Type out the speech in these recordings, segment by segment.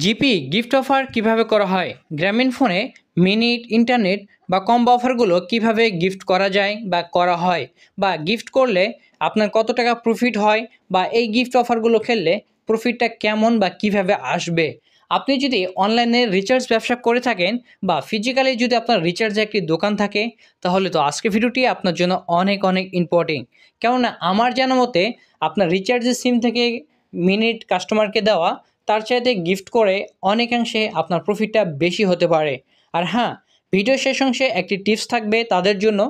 GP gift offer কিভাবে করা হয়, গ্রামীণ ফোনে মিনিট ইন্টারনেট বা কম্বো অফারগুলো কিভাবে গিফট করা যায় বা করা হয়, বা গিফট করলে আপনার কত টাকা প্রফিট হয়, বা এই গিফট অফারগুলো খেললে প্রফিটটা কেমন বা কিভাবে আসবে। আপনি যদি অনলাইনে রিচার্জ ব্যবসা করে থাকেন বা ফিজিক্যালি যদি আপনার রিচার্জের একটি দোকান থাকে, তাহলে তো আজকে ভিডিওটি আপনার জন্য অনেক অনেক ইম্পর্টেন্ট। কেননা আমার জানা মতে আপনার রিচার্জের সিম থেকে মিনিট কাস্টমারকে দেওয়া তার চাইতে গিফট করে অনেকাংশে আপনার প্রফিটটা বেশি হতে পারে। আর হ্যাঁ, ভিডিও শেষ অংশে একটি টিপস থাকবে তাদের জন্য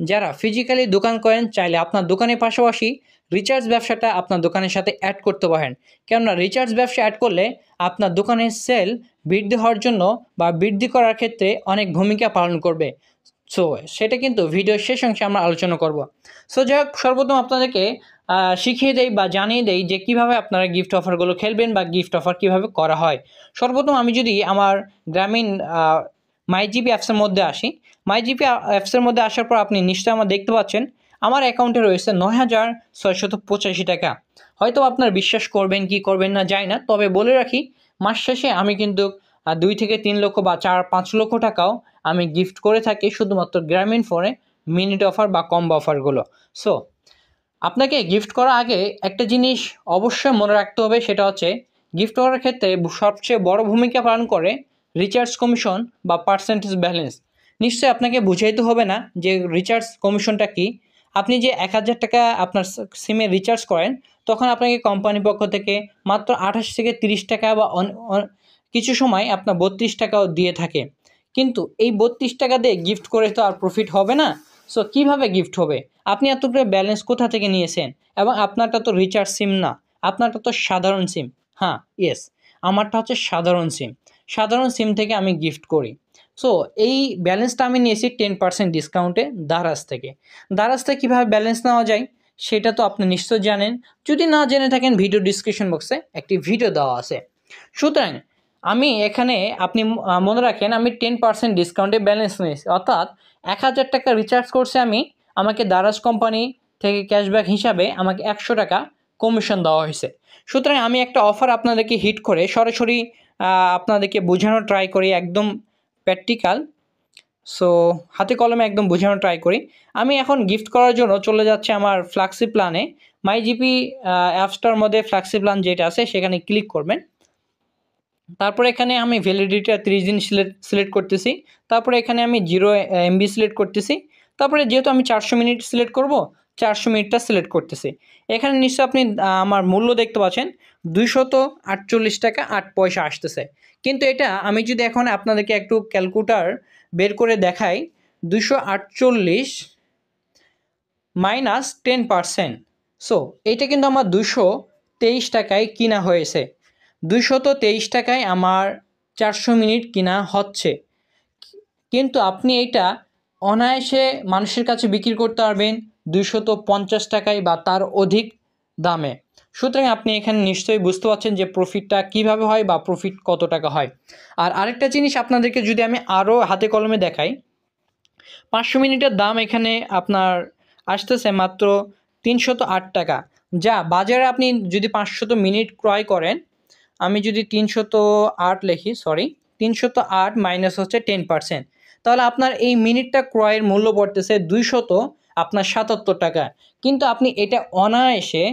যারা ফিজিক্যালি দোকান করেন, চাইলে আপনার দোকানের পাশাপাশি রিচার্জ ব্যবসাটা আপনার দোকানের সাথে অ্যাড করতে পারেন। কেননা রিচার্জ ব্যবসা অ্যাড করলে আপনার দোকানের সেল বৃদ্ধি হওয়ার জন্য বা বৃদ্ধি করার ক্ষেত্রে অনেক ভূমিকা পালন করবে। সো সেটা কিন্তু ভিডিও শেষ অংশে আমরা আলোচনা করব। সো যাই হোক, সর্বপ্রথম আপনাদেরকে শিখিয়ে দেই বা জানিয়ে দেই যে কিভাবে আপনারা গিফট অফারগুলো খেলবেন বা গিফট অফার কিভাবে করা হয়। সর্বপ্রথম আমি যদি আমার গ্রামীণ মাইজিপি অ্যাপসের মধ্যে আসি, মাইজিপি অ্যাপসের মধ্যে আসার পর আপনি নিশ্চয়ই আমার দেখতে পাচ্ছেন আমার অ্যাকাউন্টে রয়েছে ৯,৬৮৫ টাকা। হয়তো আপনার বিশ্বাস করবেন কি করবেন না জানি না, তবে বলে রাখি মাস শেষে আমি কিন্তু 2 থেকে 3 লক্ষ বা 4-5 লক্ষ টাকাও আমি গিফট করে থাকি শুধুমাত্র গ্রামীণ ফোনে মিনিট অফার বা কম্বো অফারগুলো। সো আপনাকে গিফট করার আগে একটা জিনিস অবশ্যই মনে রাখতে হবে, সেটা হচ্ছে গিফট করার ক্ষেত্রে সবচেয়ে বড় ভূমিকা পালন করে রিচার্জ কমিশন বা পার্সেন্টেজ ব্যালেন্স। নিশ্চয়ই আপনাকে বুঝাইতে হবে না যে রিচার্জ কমিশনটা কি। আপনি যে 1,000 টাকা আপনার সিমে রিচার্জ করেন, তখন আপনাকে কোম্পানির পক্ষ থেকে মাত্র 28 থেকে 30 টাকা বা কিছু সময় আপনার 32 টাকাও দিয়ে থাকে। কিন্তু এই 32 টাকা দিয়ে গিফট করে তো আর প্রফিট হবে না। সো কীভাবে গিফট হবে? আপনি এতগুলো ব্যালেন্স কোথা থেকে নিয়েছেন? এবং আপনারটা তো রিচার্জ সিম না, আপনারটা তো সাধারণ সিম। হ্যাঁ, ইয়েস, আমারটা হচ্ছে সাধারণ সিম। সাধারণ সিম থেকে আমি গিফট করি। সো এই ব্যালেন্সটা আমি নিয়েছি 10% ডিসকাউন্টে দারাজ থেকে। দারাজ থেকে কীভাবে ব্যালেন্স নেওয়া যায় সেটা তো আপনি নিশ্চয় জানেন। যদি না জেনে থাকেন, ভিডিও ডিসক্রিপশন বক্সে একটি ভিডিও দেওয়া আছে। সুতরাং আমি এখানে আপনি মনে রাখেন আমি 10% ডিসকাউন্টে ব্যালেন্স নিয়েছি, অর্থাৎ 1,000 টাকা রিচার্জ করছে আমি, আমাকে দারাজ কোম্পানি থেকে ক্যাশব্যাক হিসাবে আমাকে 100 টাকা কমিশন দেওয়া হয়েছে। সুতরাং আমি একটা অফার আপনাদেরকে হিট করে সরাসরি আপনাদেরকে বোঝানোর ট্রাই করি, একদম প্র্যাকটিক্যাল। সো হাতে কলমে একদম বোঝানোর ট্রাই করি। আমি এখন গিফট করার জন্য চলে যাচ্ছে আমার ফ্ল্যাক্সি প্ল্যানে। মাইজিপি অ্যাপসটার মধ্যে ফ্ল্যাক্সি প্ল্যান যেটা আছে সেখানে ক্লিক করবেন। তারপরে এখানে আমি ভ্যালিডিটিটা 30 দিন সিলেক্ট করতেছি। তারপরে এখানে আমি 0 MB সিলেক্ট করতেছি। তারপরে যেহেতু আমি 400 মিনিট সিলেক্ট করব, 400 মিনিটটা সিলেক্ট করতেছি। এখানে নিশ্চয়ই আপনি আমার মূল্য দেখতে পাচ্ছেন 248 টাকা 8 পয়সা আসতেছে। কিন্তু এটা আমি যদি এখন আপনাদেরকে একটু ক্যালকুলেটর বের করে দেখাই, 248 মাইনাস 10%। সো এইটা কিন্তু আমার 223 টাকায় কিনা হয়েছে। 223 টাকায় আমার 400 মিনিট কিনা হচ্ছে। কিন্তু আপনি এইটা অনায়াসে মানুষের কাছে বিক্রি করতে পারবেন 250 টাকায় বা তার অধিক দামে। সুতরাং আপনি এখানে নিশ্চয়ই বুঝতে পারছেন যে প্রফিটটা কিভাবে হয় বা প্রফিট কত টাকা হয়। আর আরেকটা জিনিস আপনাদেরকে যদি আমি আরও হাতে কলমে দেখাই, 500 মিনিটের দাম এখানে আপনার আসতেছে মাত্র 308 টাকা, যা বাজারে আপনি যদি 500 মিনিট ক্রয় করেন, আমি যদি 308 লিখি, 308 মাইনাস হচ্ছে 10%, তাহলে আপনার এই মিনিটটা ক্রয়ের মূল্য পড়তেছে 277 টাকা। কিন্তু আপনি এটা অনায়াসে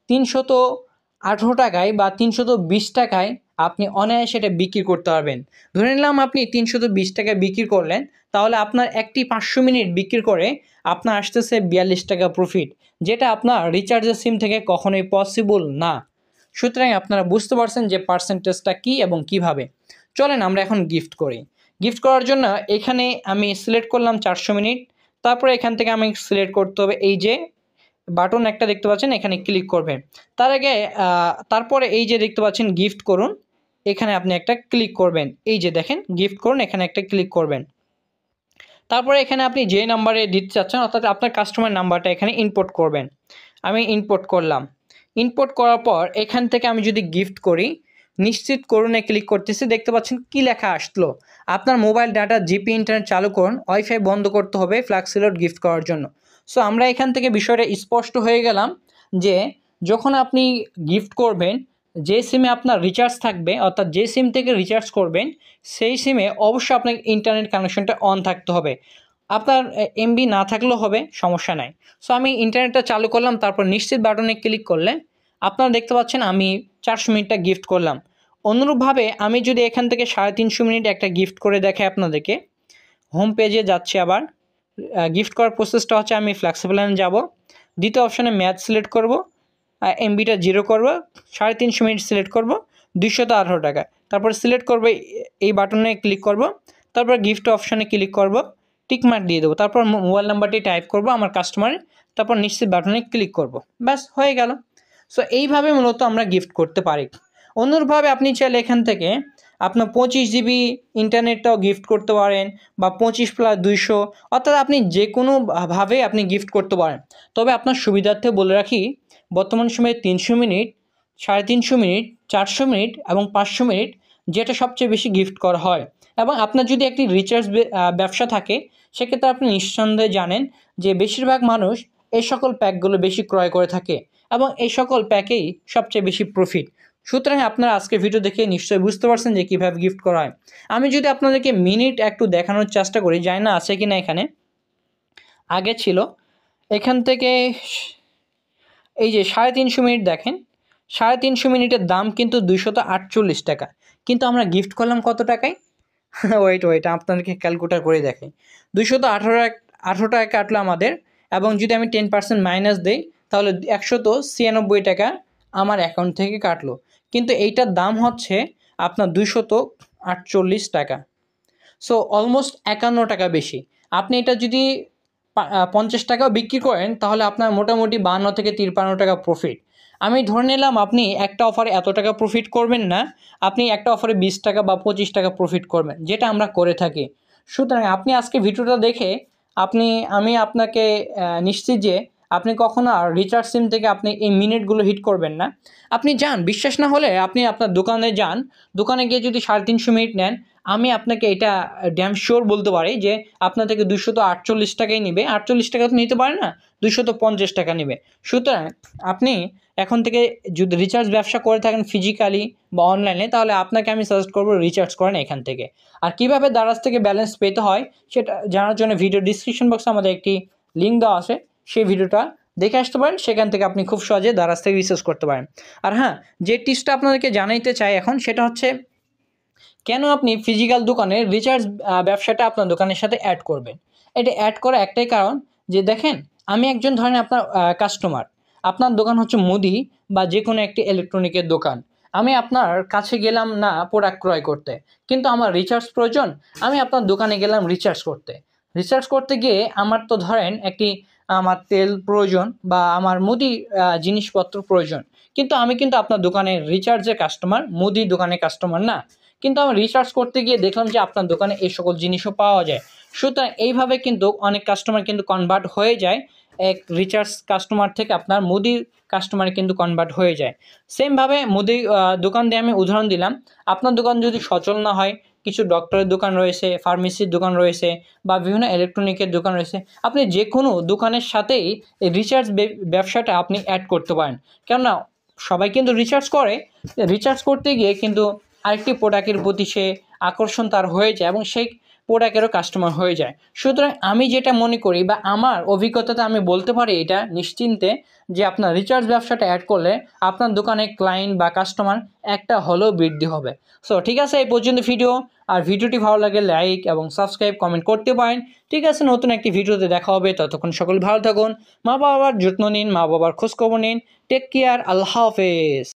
318 টাকায় বা 320 টাকায় আপনি অনায়াসে এটা বিক্রি করতে পারবেন। ধরে নিলাম আপনি 320 টাকায় বিক্রি করলেন, তাহলে আপনার একটি 500 মিনিট বিক্রি করে আপনার আসতেছে 42 টাকা প্রফিট, যেটা আপনার রিচার্জের সিম থেকে কখনোই পসিবল না। সুতরাং আপনারা বুঝতে পারছেন যে পার্সেন্টেজটা কী এবং কিভাবে। চলেন আমরা এখন গিফট করি। গিফট করার জন্য এখানে আমি সিলেক্ট করলাম 400 মিনিট। তারপরে এখান থেকে আমি সিলেক্ট করতে হবে এই যে বাটন একটা দেখতে পাচ্ছেন, এখানে ক্লিক করবেন। তার আগে তারপরে এই যে দেখতে পাচ্ছেন গিফট করুন, এখানে আপনি একটা ক্লিক করবেন। এই যে দেখেন গিফট করুন, এখানে একটা ক্লিক করবেন। তারপরে এখানে আপনি যে নাম্বারে দিতে চাচ্ছেন, অর্থাৎ আপনার কাস্টমার নাম্বারটা এখানে ইনপুট করবেন। আমি ইনপুট করলাম। ইনপুট করার পর এখান থেকে আমি যদি গিফট করি, নিশ্চিত করুনে ক্লিক করতেছি, দেখতে পাচ্ছেন কি লেখা আসলো, আপনার মোবাইল ডাটা জিপি ইন্টারনেট চালু করুন, ওয়াইফাই বন্ধ করতে হবে ফ্ল্যাক্সি লোড গিফট করার জন্য। সো আমরা এখান থেকে বিষয়টা স্পষ্ট হয়ে গেলাম যে যখন আপনি গিফট করবেন যে সিমে আপনার রিচার্জ থাকবে অর্থাৎ যে সিম থেকে রিচার্জ করবেন সেই সিমে অবশ্যই আপনার ইন্টারনেট কানেকশনটা অন থাকতে হবে। আপনার এমবি না থাকলেও হবে, সমস্যা নাই। সো আমি ইন্টারনেটটা চালু করলাম, তারপর নিশ্চিত বাটনে ক্লিক করলে আপনারা দেখতে পাচ্ছেন আমি 400 মিনিটটা গিফট করলাম। অনুরূপভাবে আমি যদি এখান থেকে 350 মিনিট একটা গিফট করে দেখাই আপনাদেরকে, হোম পেজে যাচ্ছি আবার। গিফট করার প্রসেসটা হচ্ছে আমি ফ্লেক্সিবল লাইনে যাব, দ্বিতীয় অপশানে ম্যাচ সিলেক্ট করব, এমবিটা 0 করব, 350 মিনিট সিলেক্ট করব, 218 টাকা। তারপর সিলেক্ট করব, এই বাটনে ক্লিক করব, তারপর গিফট অপশানে ক্লিক করব, টিকমার্ক দিয়ে দেবো, তারপর মোবাইল নাম্বারটি টাইপ করব আমার কাস্টমারের, তারপর নিশ্চিত বাটনে ক্লিক করব, ব্যাস হয়ে গেল। সো এইভাবে মূলত আমরা গিফট করতে পারি। অনুরূপভাবে আপনি চাইলে এখান থেকে আপনার 25 জিবি ইন্টারনেটটাও গিফট করতে পারেন, বা 25 + 200, অর্থাৎ আপনি যে কোনোভাবে আপনি গিফট করতে পারেন। তবে আপনার সুবিধার্থে বলে রাখি, বর্তমান সময়ে 300 মিনিট, 350 মিনিট, 400 মিনিট এবং 500 মিনিট যেটা সবচেয়ে বেশি গিফট করা হয়। এবং আপনার যদি একটি রিচার্জ ব্যবসা থাকে, সেক্ষেত্রে আপনি নিঃসন্দেহে জানেন যে বেশিরভাগ মানুষ এই সকল প্যাকগুলো বেশি ক্রয় করে থাকে এবং এই সকল প্যাকেই সবচেয়ে বেশি প্রফিট। সুতরাং আপনারা আজকে ভিডিও দেখে নিশ্চয়ই বুঝতে পারছেন যে কীভাবে গিফট করা হয়। আমি যদি আপনাদেরকে মিনিট একটু দেখানোর চেষ্টা করি, জানি না আছে কি না, এখানে আগে ছিল, এখান থেকে এই যে 350 মিনিট দেখেন, 350 মিনিটের দাম কিন্তু 248 টাকা, কিন্তু আমরা গিফট করলাম কত টাকায়? ওয়েট আপনাদেরকে ক্যালকুলেটার করে দেখাই। 218 টাকা কাটলো আমাদের, এবং যদি আমি 10% মাইনাস দিই তাহলে 196 টাকা আমার অ্যাকাউন্ট থেকে কাটলো, কিন্তু এইটার দাম হচ্ছে আপনার 248 টাকা। সো অলমোস্ট 51 টাকা বেশি। আপনি এটা যদি 50 টাকাও বিক্রি করেন তাহলে আপনার মোটামুটি 52 থেকে 53 টাকা প্রফিট। আমি ধরে নিলাম আপনি একটা অফারে এত টাকা প্রফিট করবেন না, আপনি একটা অফারে 20 টাকা বা 25 টাকা প্রফিট করবেন, যেটা আমরা করে থাকি। সুতরাং আপনি আজকে ভিডিওটা দেখে আমি আপনাকে নিশ্চিত যে আপনি কখনো আর রিচার্জ সিম থেকে আপনি এই মিনিটগুলো হিট করবেন না। আপনি যান, বিশ্বাস না হলে আপনি আপনার দোকানে যান, দোকানে গিয়ে যদি 350 মিনিট নেন, আমি আপনাকে এটা ড্যাম শিওর বলতে পারি যে আপনার থেকে 248 টাকাই নেবে। 48 টাকা তো নিতে পারে না, 250 টাকা নেবে। সুতরাং আপনি এখন থেকে যদি রিচার্জ ব্যবসা করে থাকেন ফিজিক্যালি বা অনলাইনে, তাহলে আপনাকে আমি সাজেস্ট করবো রিচার্জ করেন এখান থেকে। আর কীভাবে দারাজ থেকে ব্যালেন্স পেতে হয় সেটা জানার জন্য ভিডিও ডিসক্রিপশন বক্সে আমাদের একটি লিঙ্ক দেওয়া আছে, সেই ভিডিওটা দেখে আসতে পারেন, সেখান থেকে আপনি খুব সহজে দারাজ থেকে রিচার্জ করতে পারেন। আর হ্যাঁ, যে টিপসটা আপনাদেরকে জানাইতে চাই এখন, সেটা হচ্ছে কেন আপনি ফিজিক্যাল দোকানের রিচার্জ ব্যবসাটা আপনার দোকানের সাথে অ্যাড করবেন। এটা অ্যাড করা একটাই কারণ যে দেখেন, আমি একজন ধরেন আপনার কাস্টমার, আপনার দোকান হচ্ছে মুদি বা যে কোনো একটি ইলেকট্রনিকের দোকান। আমি আপনার কাছে গেলাম না প্রোডাক্ট ক্রয় করতে, কিন্তু আমার রিচার্জ প্রয়োজন, আমি আপনার দোকানে গেলাম রিচার্জ করতে। রিচার্জ করতে গিয়ে আমার তো ধরেন আমার তেল প্রয়োজন বা আমার মুদি জিনিসপত্র প্রয়োজন, কিন্তু আমি কিন্তু আপনার দোকানের রিচার্জের কাস্টমার, মুদি দোকানের কাস্টমার না। কিন্তু আমি রিসার্চ করতে গিয়ে দেখলাম যে আপনার দোকানে এই সকল জিনিসও পাওয়া যায়। সুতরাং এইভাবে কিন্তু অনেক কাস্টমার কিন্তু কনভার্ট হয়ে যায়, এক রিচার্জ কাস্টমার থেকে আপনার মুদির কাস্টমারে কিন্তু কনভার্ট হয়ে যায়। সেমভাবে মুদি দোকান দিয়ে আমি উদাহরণ দিলাম, আপনার দোকান যদি সচল না হয়, কিছু ডক্টরের দোকান রয়েছে, ফার্মেসির দোকান রয়েছে, বা বিভিন্ন ইলেকট্রনিকের দোকান রয়েছে, আপনি যে কোনো দোকানের সাথেই এই রিচার্জ ব্যবসাটা আপনি অ্যাড করতে পারেন। কেননা সবাই কিন্তু রিচার্জ করে, রিচার্জ করতে গিয়ে কিন্তু আরেকটি প্রোডাক্টের প্রতি সে আকর্ষণ তার হয়ে যায় এবং সেই প্রোডাক্টেরও কাস্টমার হয়ে যায়। সুতরাং আমি যেটা মনে করি বা আমার অভিজ্ঞতাতে আমি বলতে পারি এটা নিশ্চিন্তে, যে আপনার রিচার্জ ব্যবসাটা অ্যাড করলে আপনার দোকানে ক্লায়েন্ট বা কাস্টমার একটা হলেও বৃদ্ধি হবে। সো ঠিক আছে, এই পর্যন্ত ভিডিও। আর ভিডিওটি ভালো লাগে লাইক এবং সাবস্ক্রাইব, কমেন্ট করতে পারেন। ঠিক আছে, নতুন একটি ভিডিওতে দেখা হবে, ততক্ষণ সকলে ভালো থাকুন, মা বাবার যত্ন নিন, মা বাবার খোঁজখবর নিন। টেক কেয়ার, আল্লাহ হাফেজ।